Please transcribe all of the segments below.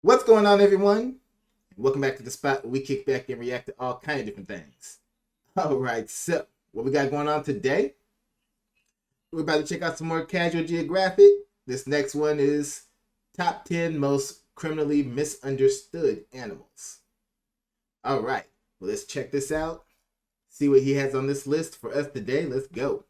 What's going on, everyone? Welcome back to the spot where we kick back and react to all kind of different things. All right, so what we got going on today? We're about to check out some more casual Geographic. This next one is top 10 most criminally misunderstood animals. All right, well, let's check this out. See what he has on this list for us today. Let's go.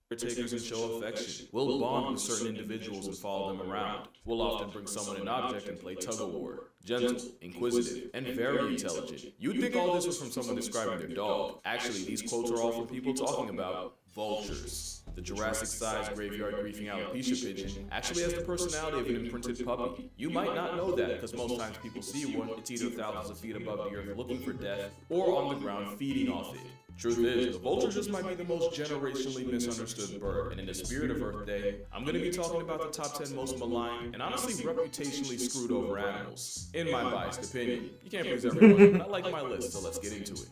Caretakers and show affection. We'll bond with certain individuals and follow them around. We'll often bring someone an object and play tug-of-war. Gentle, inquisitive, and very intelligent. You'd think all this was from someone describing their dog. Actually, these quotes are all from people talking about vultures. The Jurassic-sized graveyard griefing alopecia pigeon actually has the personality of an imprinted puppy. You might not know that because most times people see one, it's either thousands of feet above the earth looking for death or on the ground feeding off it. Truth is, the vulture just might be the most generationally misunderstood bird, and in the spirit of Earth Day, I'm going to be talking about the top 10 most maligned and honestly reputationally screwed over animals. In my biased opinion. You can't please everyone, but I like my list, so let's get into it.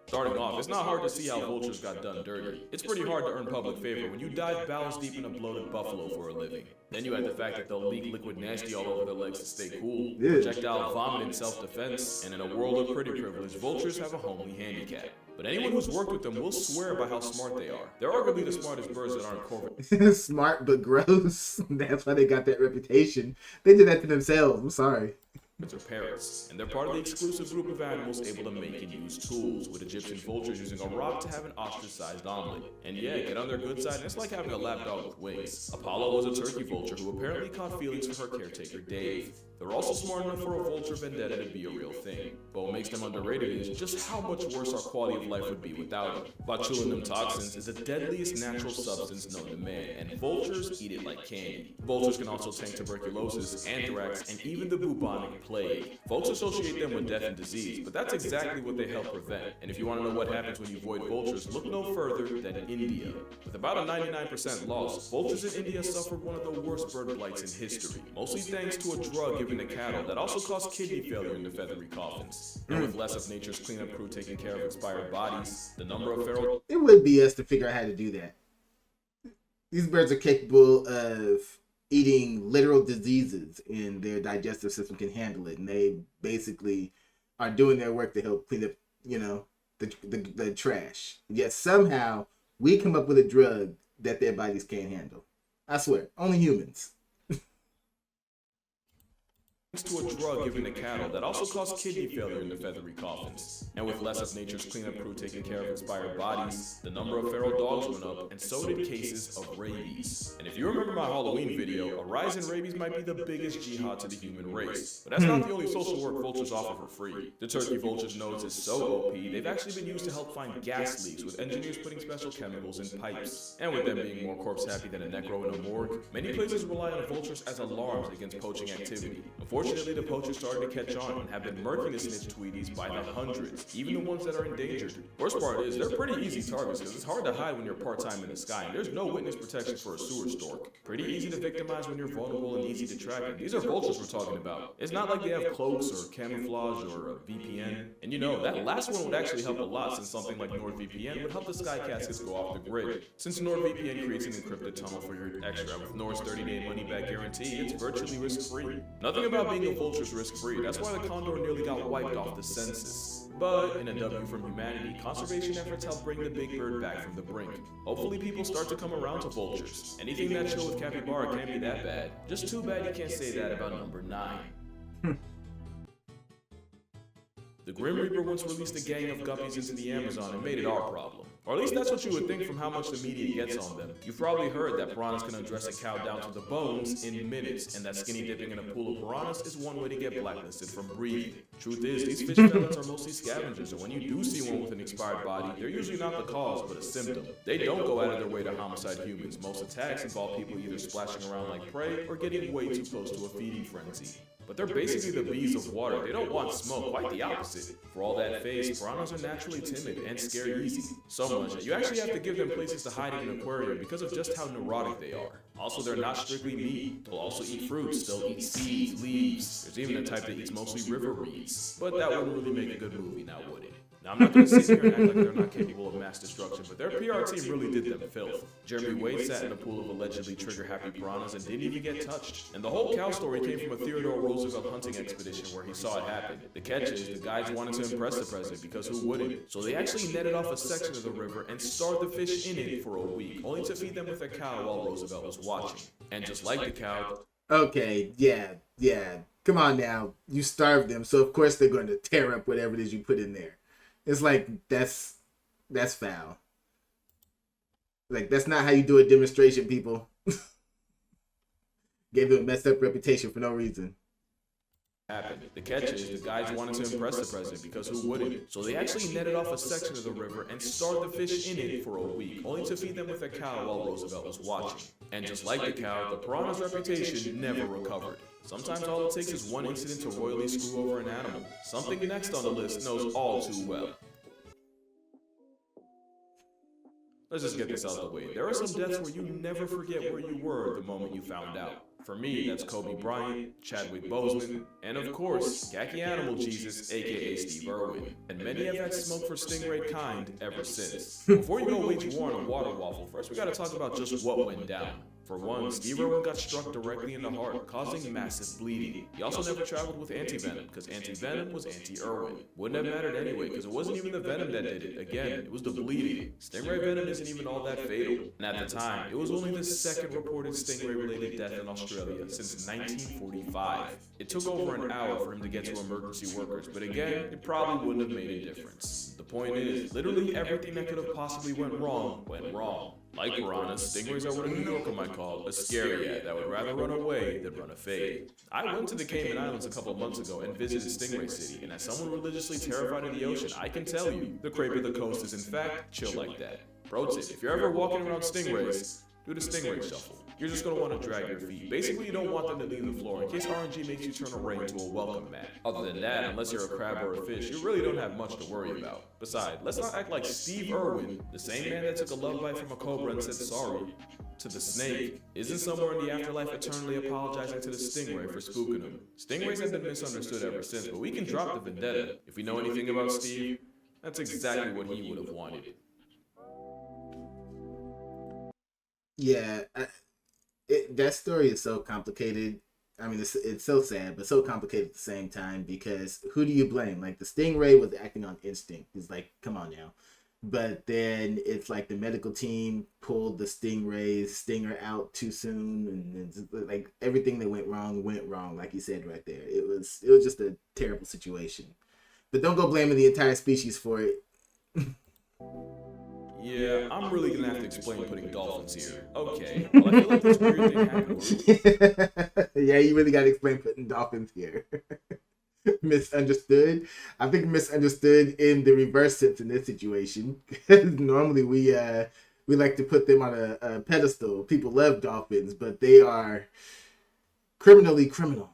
Starting off, it's not hard to see how vultures got done dirty. It's pretty hard to earn public favor when you dive bowels deep in a bloated buffalo for a living. Then you add the fact that they'll leak liquid nasty all over their legs to stay cool, projectile vomit in self-defense, and in a world of pretty privilege, vultures have a homely handicap. But anyone who's worked with them will swear by how smart they are. They're arguably the smartest birds that aren't corporate. Smart but gross. That's why they got that reputation. They did that to themselves. I'm sorry. Or parrots, and they're part of the exclusive group of animals able to make and use tools, with Egyptian vultures using a rock to have an ostrich-sized omelet. And yeah, get on their good side, and it's like having a lap dog with wings. Apollo was a turkey vulture who apparently caught feelings for her caretaker, Dave. They're also smart enough for a vulture vendetta to be a real thing. But what makes them underrated is just how much worse our quality of life would be without them. Botulinum toxins is the deadliest natural substance known to man, and vultures eat it like candy. Vultures can also tank tuberculosis, anthrax, and even the bubonic plague. Folks associate them with death and disease, but that's exactly what they help prevent. And if you want to know what happens when you avoid vultures, look no further than India. With about a 99% loss, vultures in India suffered one of the worst bird blights in history, mostly thanks to a drug given to cattle that also caused kidney failure in the feathery coffins. And with less of nature's cleanup crew taking care of expired bodies, the number of feral... It would be us to figure out how to do that. These birds are capable of eating literal diseases, and their digestive system can handle it, and they basically are doing their work to help clean up, the trash. Yet somehow we come up with a drug that their bodies can't handle. I swear, only humans. To a drug given to cattle that also caused kidney failure in the feathery coffins. And with less of nature's cleanup crew taking care of expired bodies, the number of feral dogs went up, and so did cases of rabies. And if you remember my Halloween video, a rise in rabies might be the biggest jihad to the human race. But that's not the only social work vultures offer for free. The turkey vulture's nose is so OP, they've actually been used to help find gas leaks, with engineers putting special chemicals in pipes. And with them being more corpse-happy than a necro in a morgue, many places rely on vultures as alarms against poaching activity. Unfortunately, the poachers started to catch on and have been murking the snitch tweeties by the hundreds, even the ones that are endangered. Worst part is, they're pretty easy targets because it's hard to hide when you're part-time in the sky, and there's no witness protection for a sewer stork. Pretty easy to victimize when you're vulnerable and easy to track, and these are vultures we're talking about. It's not like they have cloaks or camouflage or a VPN. And you know, that last one would actually help a lot, since something like NordVPN would help the sky caskets go off the grid. Since NordVPN creates an encrypted tunnel for your extra with Nord's 30-day money-back guarantee, it's virtually risk-free. Nothing about being a vulture's risk-free. That's why the condor nearly got wiped off the census. But in a W from humanity, conservation efforts help bring the big bird back from the brink. Hopefully people start to come around to vultures. Anything that chill with capybara can't be that bad. Just too bad you can't say that about number 9. The Grim Reaper once released a gang of guppies into the Amazon and made it our problem. Or at least that's what you would think from how much the media gets on them. You've probably heard that piranhas can undress a cow down to the bones in minutes, and that skinny dipping in a pool of piranhas is one way to get blacklisted from breeding. Truth is, these fish felons are mostly scavengers, and when you do see one with an expired body, they're usually not the cause, but a symptom. They don't go out of their way to homicide humans. Most attacks involve people either splashing around like prey or getting way too close to a feeding frenzy. But they're basically the bees of water. They don't want smoke, quite the opposite. For all that face, piranhas are naturally timid and scare easy. So much that you actually have to give them places to hide in an aquarium because of just how neurotic they are. Also, they're not strictly meat. They'll also eat fruits. They'll eat seeds, leaves. There's even a type that eats mostly river reeds. But that wouldn't really make a good movie, now would it? Now, I'm not going to sit here and act like they're not capable of mass destruction, but their PR team really did them filth. Jeremy Wade sat in a pool of allegedly trigger-happy piranhas and didn't even get touched. And the whole cow story came from a Theodore Roosevelt hunting expedition where he saw it happen. The catch is, the guys wanted to impress the president, because who wouldn't? So they actually netted off a section of the river and starved the fish in it for a week, only to feed them with a cow while Roosevelt was watching. And just like the cow... Okay, yeah. Come on now. You starved them, so of course they're going to tear up whatever it is you put in there. It's like, that's foul. Like, that's not how you do a demonstration, people. Gave them a messed up reputation for no reason. Happened. The catch is, the guys wanted to impress the president, because who wouldn't? So they actually netted off a section of the river and starved the fish in it for a week, only to feed them with a cow while Roosevelt was watching. And just like the cow, the piranha's reputation never recovered. Sometimes all it takes is one incident to royally screw over an animal. Something next on the list knows all too well. Let's just get this out of the way. There are some deaths where you never forget where you were the moment you found out. For me, that's Kobe Bryant, Chadwick Boseman, and of course, Khaki Animal Jesus, aka Steve Irwin. And many have had smoke for Stingray kind ever since. Before you go wage war on a water waffle, first we gotta talk about just what went down. For one, Steve Irwin got struck directly in the heart, causing massive bleeding. He also never traveled with anti-venom, because anti-venom was anti-Irwin. Wouldn't have mattered anyway, because it wasn't even the venom that did it. Again, it was the bleeding. Stingray venom isn't even all that fatal. And at the time, it was only the second reported stingray-related death in Australia since 1945. It took over an hour for him to get to emergency workers, but again, it probably wouldn't have made a difference. The point is, literally everything that could have possibly went wrong. Like piranhas, stingrays are what a New Yorker might call a scary cat that would rather run away than run a fade. I went to the Cayman Islands a couple of months ago and visited Stingray City, and as someone religiously terrified of the ocean, I can tell you, the crepe of the coast is in fact chill like that. Pro tip, if you're ever walking around stingrays, do the stingray shuffle. You're just going to want to drag your feet. Basically, you don't want them to leave the floor in case RNG makes you turn a ray into a welcome mat. Other than that, unless you're a crab or a fish, you really don't have much to worry about. Besides, let's not act like Steve Irwin, the same man that took a love bite from a cobra and said sorry to the snake, isn't somewhere in the afterlife eternally apologizing to the stingray for spooking him. Stingrays have been misunderstood ever since, but we can drop the vendetta. If we know anything about Steve, that's exactly what he would have wanted. Yeah, that story is so complicated. I mean, it's so sad, but so complicated at the same time, because who do you blame? Like, the stingray was acting on instinct. It's like, come on now. But then it's like the medical team pulled the stinger out too soon, and it's like everything that went wrong, like you said right there. It was just a terrible situation. But don't go blaming the entire species for it. Yeah, I'm really gonna have to explain putting dolphins here. Okay, well, I feel like this weird thing happened. Yeah, you really gotta explain putting dolphins here. Misunderstood. I think misunderstood in the reverse sense in this situation. Normally we like to put them on a pedestal. People love dolphins, but they are criminally criminal.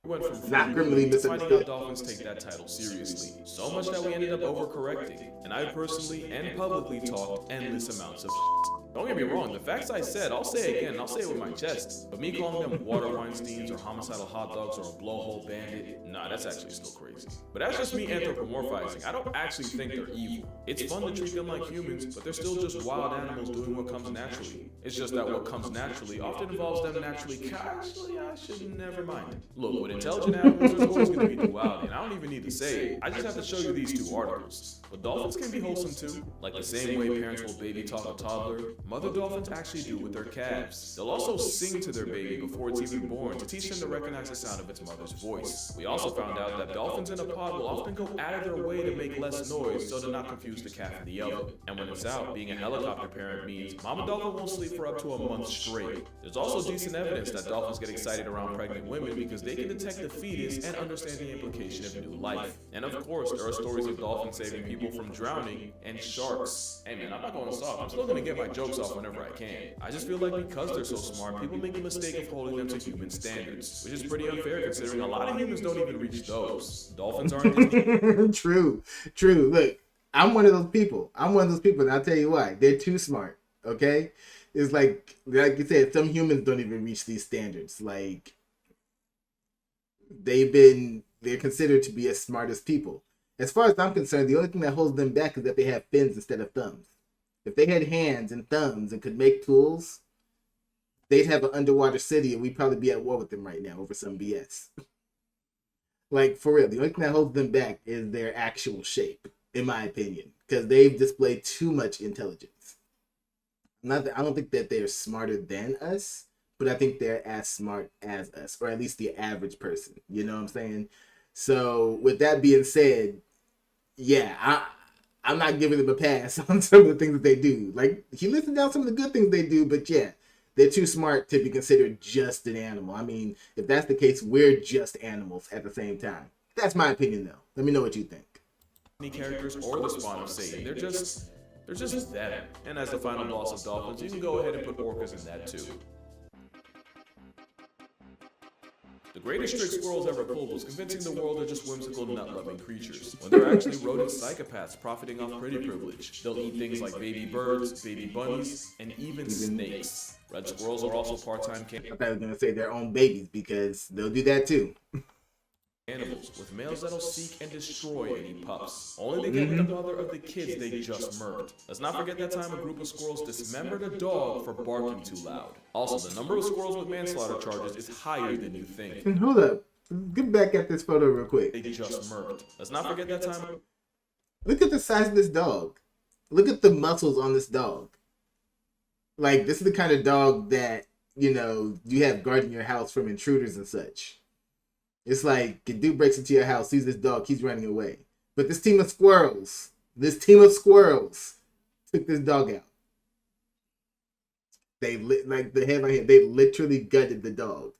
We went from Not criminally to finding misunderstood. out dolphins take that title seriously. So much that we ended up overcorrecting. And I personally and publicly talked endless amounts of shit. Don't get me wrong, the facts I said, I'll say again, and I'll say it with my chest. But me calling them water Weinsteins or homicidal hot dogs or a blowhole bandit, nah, that's actually still crazy. But that's just me anthropomorphizing. I don't actually think they're evil. It's fun to treat them like humans, but they're still just wild animals doing what comes naturally. It's just that what comes naturally often involves them naturally. Actually, I should never mind. Look, with intelligent animals, there's always going to be duality, and I don't even need to say it. I just have to show you these two articles. But dolphins can be wholesome too. Like the same way parents will baby talk a toddler, mother dolphins actually do with their calves. They'll also sing to their baby before it's even born to teach them to recognize the sound of its mother's voice. We also found out that dolphins in a pod will often go out of their way to make less noise so to not confuse the calf in the oven. And when it's out, being a helicopter parent means mama dolphin won't sleep for up to a month straight. There's also decent evidence that dolphins get excited around pregnant women because they can detect the fetus and understand the implication of new life. And of course, there are stories of dolphins saving people from drowning and sharks. Hey man, I'm not going to stop. I'm still going to get my jokes off whenever I can. I just feel like because they're so smart, people make the mistake of holding them to human standards, which is pretty unfair considering a lot of humans don't even reach those. Dolphins aren't True. Look, I'm one of those people. And I'll tell you why. They're too smart, okay? It's like you said, some humans don't even reach these standards. Like they're considered to be as smart as people. As far as I'm concerned, the only thing that holds them back is that they have fins instead of thumbs. If they had hands and thumbs and could make tools, they'd have an underwater city and we'd probably be at war with them right now over some BS. Like, for real, the only thing that holds them back is their actual shape, in my opinion, because they've displayed too much intelligence. I don't think that they're smarter than us, but I think they're as smart as us, or at least the average person. You know what I'm saying? So, with that being said, yeah, I'm not giving them a pass on some of the things that they do. Like, he listed down some of the good things they do, but yeah, they're too smart to be considered just an animal. I mean, if that's the case, we're just animals at the same time. That's my opinion, though. Let me know what you think. Any characters or the spawn of Satan. They're just them. And as the final boss of dolphins, you can go ahead and put orcas in that too. The greatest trick squirrels ever pulled was convincing the world they're just whimsical, nut-loving creatures, when they're actually rodent psychopaths profiting off pretty privilege. They'll eat things like baby birds, baby bunnies, and even snakes. Red squirrels are also part-time I thought I was going to say their own babies, because they'll do that too. Animals, with males that'll seek and destroy any pups. Only they get with the mother of the kids they just murked. Let's not forget that time a group of squirrels dismembered a dog for barking too loud. Also, the number of squirrels with manslaughter charges is higher than you think. And hold up. Get back at this photo real quick. They just murked. Let's not forget that time. Look at the size of this dog. Look at the muscles on this dog. Like, this is the kind of dog that, you know, you have guarding your house from intruders and such. It's like, a dude breaks into your house, sees this dog, he's running away. But this team of squirrels took this dog out. Like the headline here, they literally gutted the dog.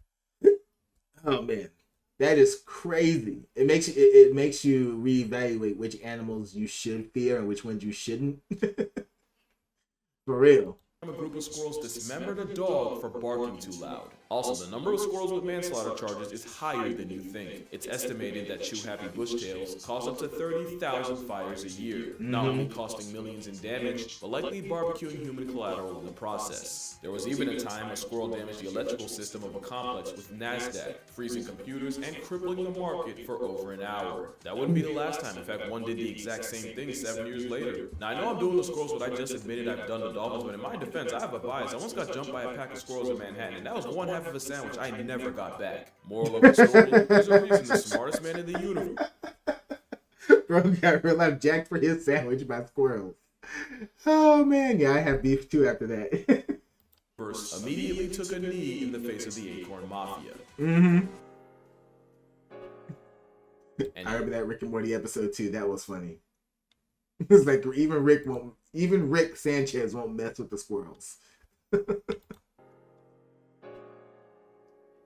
Oh man, that is crazy. It makes you reevaluate which animals you should fear and which ones you shouldn't. For real. A group of squirrels dismembered a dog for barking too loud. Also, the number of squirrels with manslaughter charges is higher than you think. It's estimated that chew-happy bushtails cost up to 30,000 fighters a year, not only costing millions in damage, but likely barbecuing human collateral in the process. There was even a time a squirrel damaged the electrical system of a complex with NASDAQ, freezing computers and crippling the market for over an hour. That wouldn't be the last time. In fact, one did the exact same thing 7 years later. Now, I know I'm doing the squirrels what I just admitted I've done to dolphins, but in my defense, I have a bias. I once got jumped by a pack of squirrels in Manhattan, and that was one half of a sandwich I never got back. Moral of the story, there's a reason the smartest man in the universe. Bro got real life jacked for his sandwich by squirrels. Oh man, yeah, I have beef too after that. First, immediately took a knee in the face of the Acorn Mafia. I remember that Rick and Morty episode too. That was funny. It's like even Rick Sanchez won't mess with the squirrels.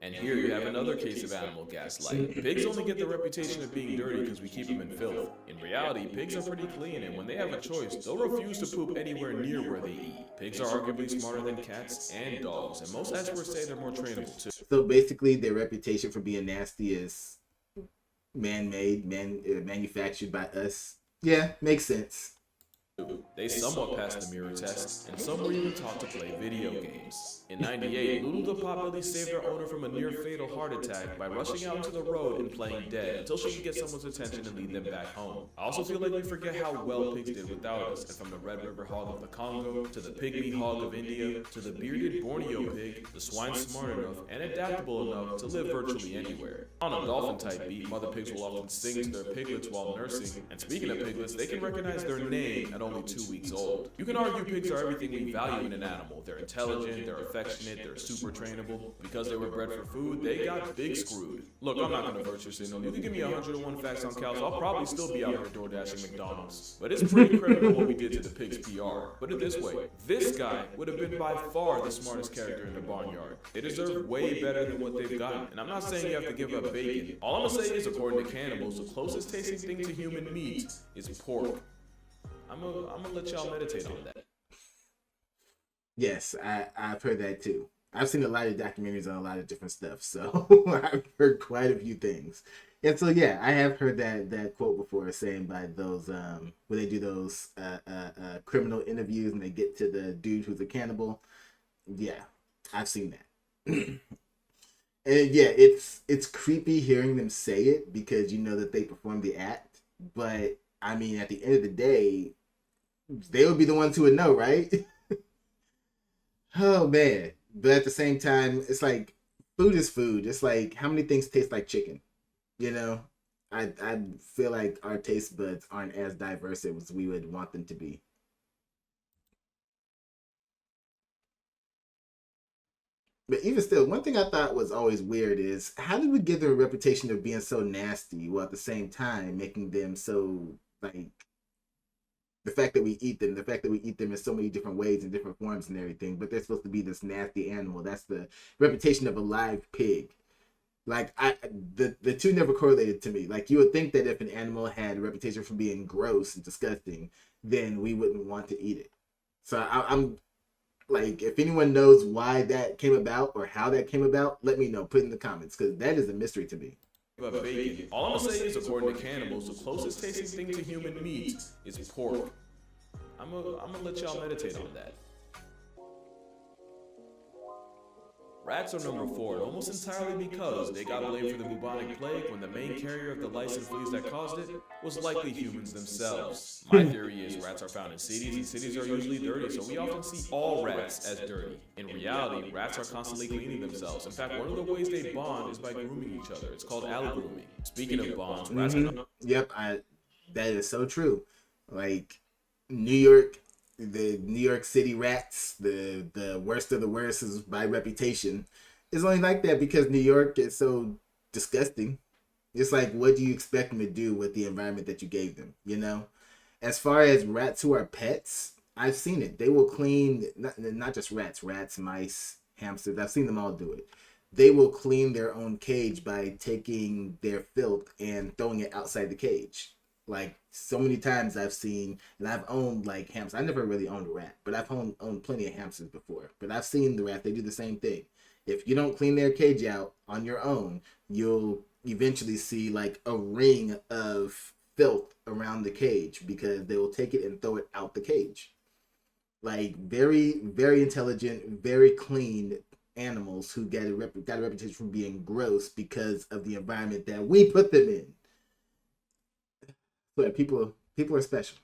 And here you have another case of animal gaslighting. Pigs only get the reputation of being dirty because we keep them in filth. In reality, pigs are pretty clean, and when they have a choice, they'll refuse to poop anywhere near where they eat. Pigs are arguably smarter than cats and dogs, and most experts say they're more trainable too. So basically, their reputation for being nasty is man-made, manufactured by us. Yeah, makes sense. They somewhat passed the mirror test, and some were even taught to play video games. In '98, Lulu the Potbelly saved her owner from a near-fatal heart attack by rushing out into the road and playing dead until she could get someone's attention and lead them back home. I also feel like we forget how well pigs did without us, and from the Red River hog of the Congo, to the pygmy hog of India, to the bearded Borneo pig, the swine smart enough and adaptable enough to live virtually anywhere. On a dolphin-type beat, mother pigs will often sing to their piglets while nursing, and speaking of piglets, they can recognize their name at only 2 weeks old. You can argue pigs are everything we value in an animal. They're intelligent, they're affectionate, they're super trainable. Because they were bred for food, they got big screwed. Look, I'm not gonna virtue signal. You can give me 101 facts on cows, I'll probably still be out here door dashing McDonald's. But it's pretty critical what we did to the pig's PR. Put it this way, this guy would have been by far the smartest character in the barnyard. They deserve way better than what they've gotten. And I'm not saying you have to give up bacon. All I'm gonna say is, according to cannibals, the closest tasting thing to human meat is pork. I'm gonna let y'all meditate on that. Yes, I've heard that too. I've seen a lot of documentaries on a lot of different stuff, so I've heard quite a few things. And so yeah, I have heard that quote before, saying by those when they do those criminal interviews and they get to the dude who's a cannibal, Yeah, I've seen that. And yeah, it's creepy hearing them say it because you know that they perform the act. But I mean, at the end of the day, they would be the ones who would know, right? Oh man. But at the same time, it's like food is food. It's like how many things taste like chicken? You know? I feel like our taste buds aren't as diverse as we would want them to be. But even still, one thing I thought was always weird is how did we give them a reputation of being so nasty while at the same time making them so like the fact that we eat them in so many different ways and different forms and everything, but they're supposed to be this nasty animal. That's the reputation of a live pig. Like the two never correlated to me. Like you would think that if an animal had a reputation for being gross and disgusting, then we wouldn't want to eat it. So I'm like, if anyone knows why that came about or how that came about, let me know. Put in the comments because that is a mystery to me. But bacon. All I'm gonna say is, according to cannibals, the closest tasting thing to human meat is pork. I'm gonna let y'all meditate on that. Rats are number 4, almost entirely because they got blamed for the bubonic plague when the main carrier of the lice and fleas that caused it was likely humans themselves. My theory is rats are found in cities, and cities are usually dirty, so we often see all rats as dirty. In reality, rats are constantly cleaning themselves. In fact, one of the ways they bond is by grooming each other. It's called grooming. Speaking of bonds, rats are... Yep, that is so true. Like New York, the New York City rats, the worst of the worst is by reputation. It's only like that because New York is so disgusting. It's like, what do you expect them to do with the environment that you gave them? You know, as far as rats who are pets, I've seen it. They will clean not just rats, mice, hamsters. I've seen them all do it. They will clean their own cage by taking their filth and throwing it outside the cage. Like so many times I've seen, and I've owned like hamsters. I never really owned a rat, but I've owned plenty of hamsters before. But I've seen the rat. They do the same thing. If you don't clean their cage out on your own, you'll eventually see like a ring of filth around the cage because they will take it and throw it out the cage. Like very, very intelligent, very clean animals who got a reputation for being gross because of the environment that we put them in. But people are special.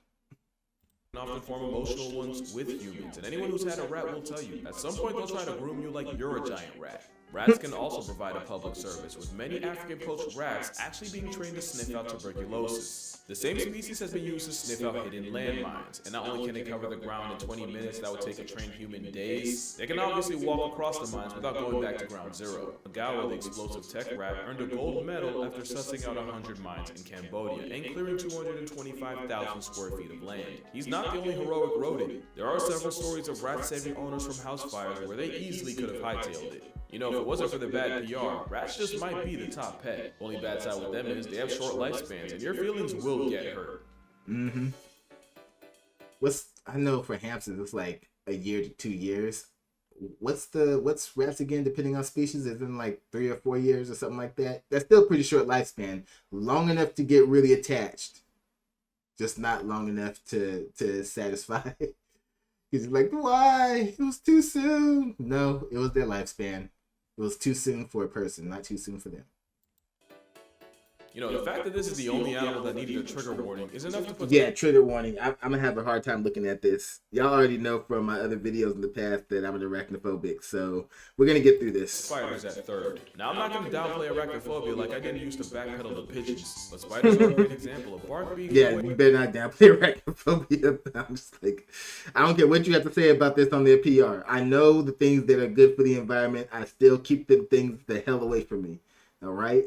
Often form emotional ones with humans, and anyone who's had a rat will tell you, at some point they'll try to groom you like you're a giant rat. Rats can also provide a public service, with many African poached rats actually being trained to sniff out tuberculosis. The same species has been used to sniff out hidden landmines, and not only can they cover the ground in 20 minutes that would take a trained human days, they can obviously walk across the mines without going back to ground zero. Agawa, the explosive tech rat, earned a gold medal after sussing out 100 mines in Cambodia and clearing 225,000 square feet of land. He's not the only heroic rodent. There are several stories of rats saving owners from house fires where they easily could have hightailed it. You know, if it wasn't for the bad PR, rats just might be the top pet. Only bad side with them is they have short lifespans, and your feelings will get hurt. Mm-hmm. I know for hamsters it's like a year to 2 years. What's rats again? Depending on species, is in like 3 or 4 years or something like that. That's still a pretty short lifespan. Long enough to get really attached, just not long enough to satisfy. He's like, why? It was too soon. No, it was their lifespan. It was too soon for a person, not too soon for them. You know, the fact that this is the only animal that needed a trigger warning is enough to put... Yeah, trigger warning. I'm going to have a hard time looking at this. Y'all already know from my other videos in the past that I'm an arachnophobic, so we're going to get through this. Spiders at third. Now, I'm not going to downplay arachnophobia like I didn't used to backpedal the pigeons, but spiders are a great example of bark being... Yeah, you better not downplay arachnophobia. I'm just like, I don't care what you have to say about this on their PR. I know the things that are good for the environment. I still keep them things the hell away from me. All right?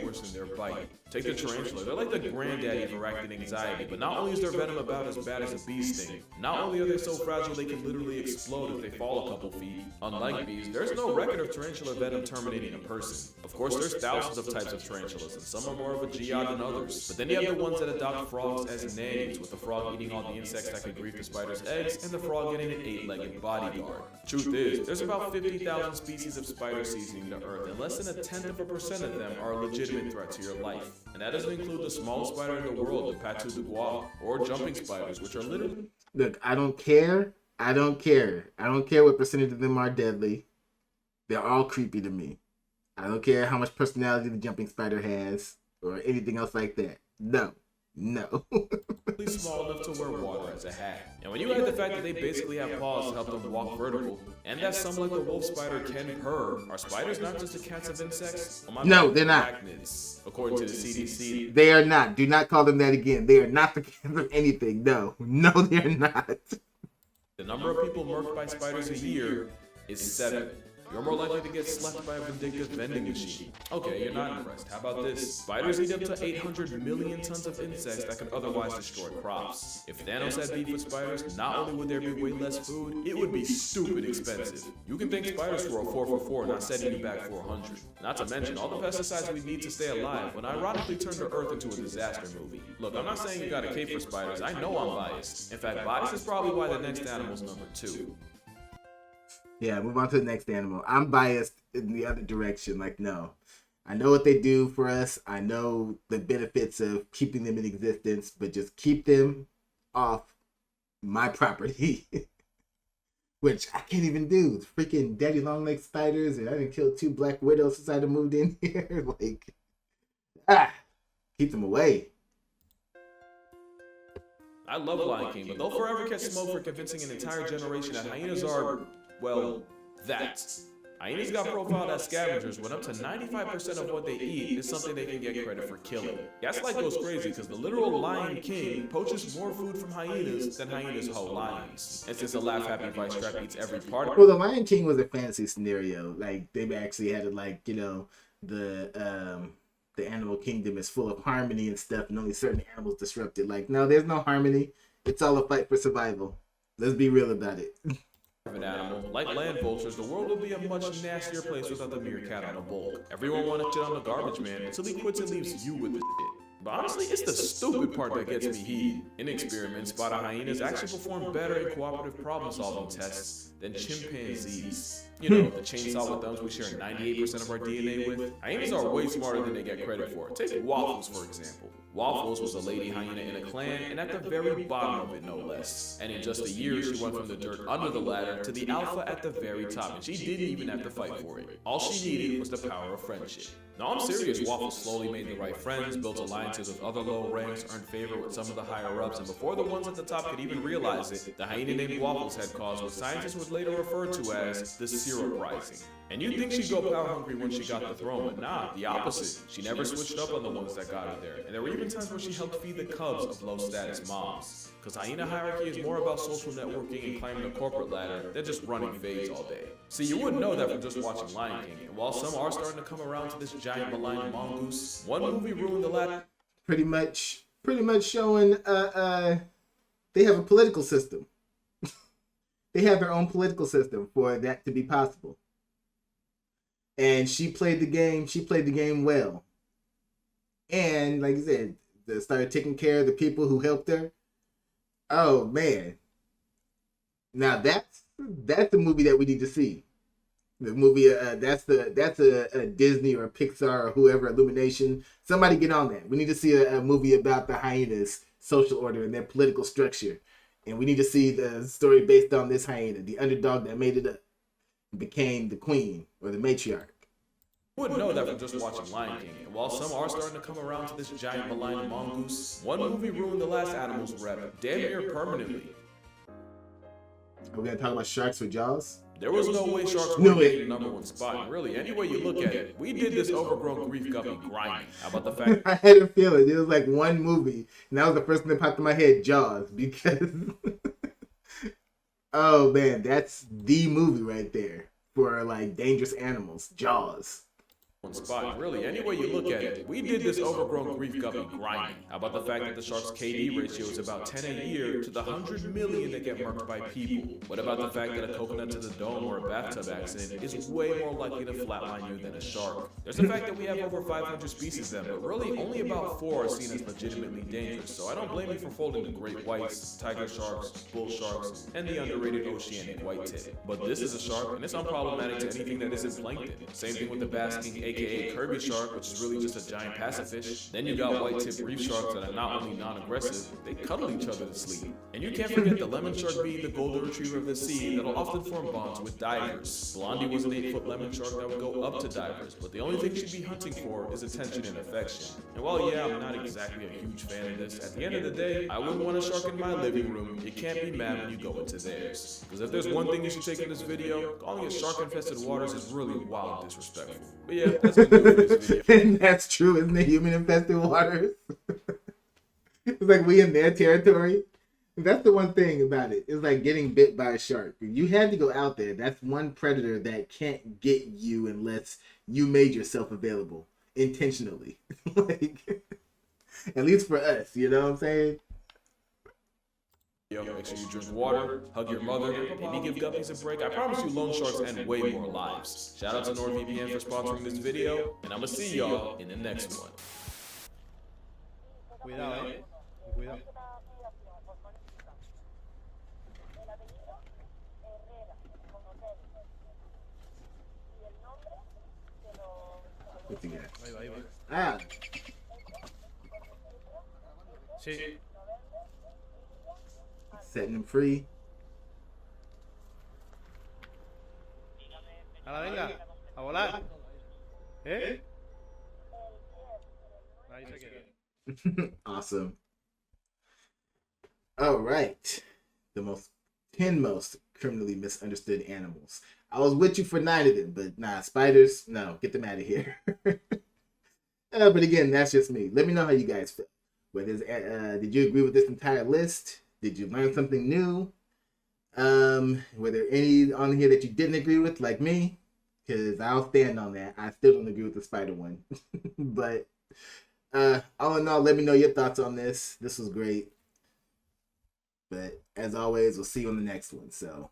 Worse than their bite. Take the tarantula. They're like the granddaddy of arachnid anxiety, but not only is their venom about as bad as a bee's sting, not only are they so fragile they can literally explode if they fall a couple feet. Unlike bees, there's no record of tarantula venom terminating a person. Of course, there's thousands of types of tarantulas, and some are more of a jihad than others. But then you have the ones that adopt frogs as nannies, with the frog eating all the insects that could grief the spider's eggs, and the frog getting an 8-legged bodyguard. Truth is, there's about 50,000 species of spiders seasoning the earth, and less than 0.1% of them are a legitimate threat to your life. And that doesn't include the smallest spider in the world, the patou de bois, or jumping spiders, which are literally... Look, I don't care. I don't care. I don't care what percentage of them are deadly. They're all creepy to me. I don't care how much personality the jumping spider has or anything else like that. No. No. Small enough to wear water as a hat. And when you add the fact that they basically have paws to help them walk vertical, and that some like the wolf spider can purr, are spiders not just the cats of insects? No, they're not. Arachnids, according to the CDC. They are not. Do not call them that again. They are not the cats of anything. No. No, they're not. The number of people murked by spiders a year is 7. You're more likely to get slept by a vindictive vending machine. Okay, you're not impressed. How about this? Spiders eat up to 800 million tons of insects that could otherwise destroy crops. If Thanos had beef with spiders, not only would there be way less food, it would be stupid expensive. You can thank spiders for a 4 for 4 not setting you back 400. Not to mention all the pesticides we need to stay alive would ironically turn the Earth into a disaster movie. Look, I'm not saying you got a cape for spiders. I know I'm biased. In fact, bias is probably why the next animal's number 2. Yeah, move on to the next animal. I'm biased in the other direction. Like, no. I know what they do for us. I know the benefits of keeping them in existence, but just keep them off my property. Which I can't even do. Freaking daddy long leg spiders, and I didn't kill 2 black widows since I moved in here. Keep them away. I love Lion King, but they'll forever catch smoke for convincing an entire generation that hyenas are, well, that. Hyenas got profiled as scavengers when up to 95% of what they eat is something they can get credit for killing. Gaslight goes crazy because the literal Lion King poaches more food from hyenas than hyenas hoe lions. And since the Laugh Happy Vice Trap eats every part of it. Well, the Lion King was a fantasy scenario. Like, they actually had it like, you know, the animal kingdom is full of harmony and stuff, and only certain animals disrupt it. Like, no, there's no harmony. It's all a fight for survival. Let's be real about it. An animal. Like land vultures, the world would be a much nastier place without the meerkat on a bulk. Everyone wanted shit on the garbage man until he quits and leaves you with the shit. But honestly, it's the stupid part that gets me heated. In experiments, spotted hyenas actually perform better in cooperative problem-solving tests than chimpanzees. You know, the chainsaw with thumbs we share 98% of our DNA with. Hyenas are way smarter than they get credit for. Take Waffles, for example. Waffles was a lady hyena in a clan, and at the very bottom of it, no less. And in just a year, she went from the dirt under the ladder to the alpha at the very top, and she didn't even have to fight for it. All she needed was the power of friendship. No, I'm serious. Waffles slowly made the right friends, built alliances with other low ranks, earned favor with some of the higher-ups, and before the ones at the top could even realize it, the hyena named Waffles had caused what scientists would later refer to as the syrup rising. And you'd think she'd go power hungry when she got the throne, but nah, the opposite. She never switched up on the ones that got her there, and there were even times where she helped feed the cubs of low-status moms. Because hyena hierarchy is more about social networking and climbing the corporate ladder than just running fades all day. See, you wouldn't know that from just watching Lion King, and while some are starting to come around to this giant malign mongoose, one movie ruined the last... Pretty much showing, they have a political system. They have their own political system for that to be possible. And she played the game well. And like I said, they started taking care of the people who helped her. Oh man. Now that's the movie that we need to see. The movie that's a Disney or a Pixar or whoever, Illumination. Somebody get on that. We need to see a movie about the hyenas' social order and their political structure. And we need to see the story based on this hyena, the underdog that made it up, became the queen or the matriarch. You wouldn't know that from just watching Lion King, and while some are starting to come around to this giant malign mongoose, one movie ruined the last animal's rep, damn near permanently. Are we gonna talk about sharks with Jaws? There was no way sharks were getting the #1 spot. Really, any way you look at it, we did this overgrown grief guppy grinding. How about the fact I had a feeling it was like one movie, and that was the first thing that popped in my head, Jaws, because oh man, that's the movie right there for like dangerous animals, Jaws. spot. Really, any way you look at it, we did this overgrown grief guppy grinding. How about the fact that the shark's KD ratio is about 10 a year to the 100 million that get murked by people? What about the fact that a coconut to the dome or a bathtub accident is way more likely to flatline you than a shark? There's the fact that we have over 500 species then, but really only about 4 are seen as legitimately dangerous, so I don't blame you for folding the great whites, tiger sharks, bull sharks, and the underrated oceanic white tip. But this is a shark, and it's unproblematic to anything that isn't plankton. Same thing with the basking aka Kirby shark, which is really just a giant pacifist. Then you got white-tip reef sharks that are not only non-aggressive, they cuddle each other to sleep. And you can't forget the lemon shark being the golden retriever of the sea that'll often form bonds with divers. Blondie was an 8-foot lemon shark that would go up to divers, but the only thing she'd be hunting for is attention and affection. And while yeah, I'm not exactly a huge fan of this, at the end of the day, I wouldn't want a shark in my living room. You can't be mad when you go into theirs. Because if there's one thing you should take in this video, calling it shark-infested waters is really wild and disrespectful. But yeah, that's gonna do it for this video. And that's true, isn't it? Human-infested waters. It's like we in their territory. That's the one thing about it. It's like getting bit by a shark. You had to go out there. That's one predator that can't get you unless you made yourself available intentionally. Like, at least for us, you know what I'm saying? Yo, make sure you drink water, hug your mother, maybe give guppies a break. I promise you loan sharks end way more lives. Shout out to NordVPN for sponsoring this video, and I'ma see y'all in the next one. Cuidado, cuidado. What's he got? Ahí va. Ah, Sí. setting him free. Ahora venga, a volar. ¿Eh? Ahí se queda. Awesome. All right. The 10 most criminally misunderstood animals. I was with you for 9 of them, but nah, spiders, no, get them out of here. But again, that's just me. Let me know how you guys feel. Did you agree with this entire list? Did you learn something new? Were there any on here that you didn't agree with, like me? Because I'll stand on that. I still don't agree with the spider one. But all in all, let me know your thoughts on this. This was great. But as always, we'll see you on the next one. So